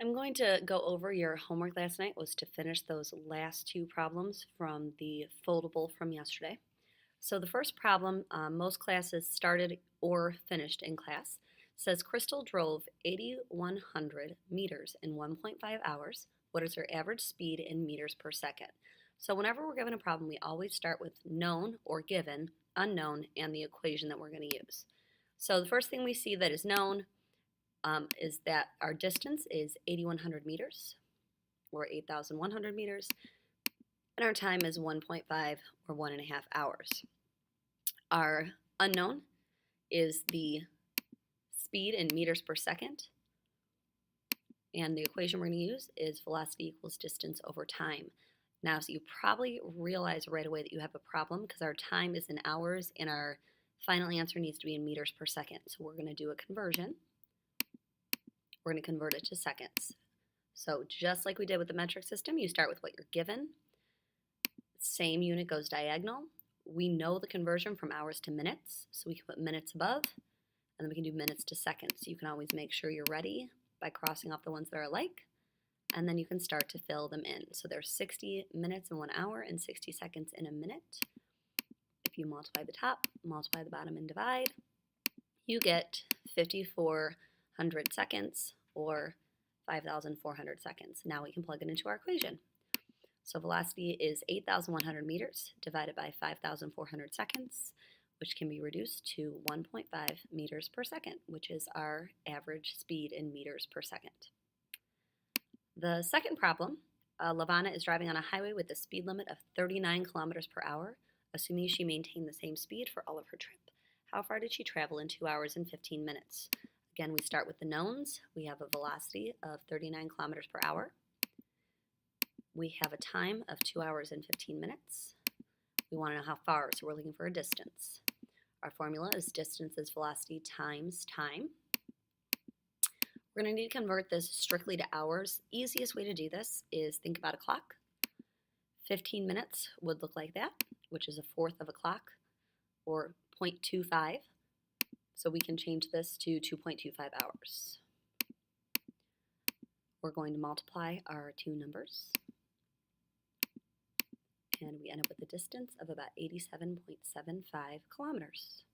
I'm going to go over your homework last night was to finish those last two problems from the foldable from yesterday. So the first problem, most classes started or finished in class, says Crystal drove 8,100 meters in 1.5 hours. What is her average speed in meters per second? So whenever we're given a problem, we always start with known or given, unknown, and the equation that we're going to use. So the first thing we see that is known is that our distance is 8,100 meters or 8,100 meters, and our time is 1.5 or 1.5 hours. Our unknown is the speed in meters per second, and the equation we're going to use is velocity equals distance over time. Now, so you probably realize right away that you have a problem because our time is in hours and our final answer needs to be in meters per second. So we're going to do a conversion. We're going to convert it to seconds. So just like we did with the metric system, you start with what you're given. Same unit goes diagonal. We know the conversion from hours to minutes, so we can put minutes above, and then we can do minutes to seconds. You can always make sure you're ready by crossing off the ones that are alike, and then you can start to fill them in. So there's 60 minutes in 1 hour and 60 seconds in a minute. If you multiply the top, multiply the bottom, and divide, you get 5,400 seconds or 5,400 seconds. Now we can plug it into our equation. So velocity is 8,100 meters divided by 5,400 seconds, which can be reduced to 1.5 meters per second, which is our average speed in meters per second. The second problem, Lavana is driving on a highway with a speed limit of 39 kilometers per hour, assuming she maintained the same speed for all of her trip. How far did she travel in 2 hours and 15 minutes? Again, we start with the knowns. We have a velocity of 39 kilometers per hour. We have a time of 2 hours and 15 minutes. We want to know how far, so we're looking for a distance. Our formula is distance is velocity times time. We're going to need to convert this strictly to hours. Easiest way to do this is think about a clock. 15 minutes would look like that, which is a fourth of a clock, or 0.25. So we can change this to 2.25 hours. We're going to multiply our two numbers, and we end up with a distance of about 87.75 kilometers.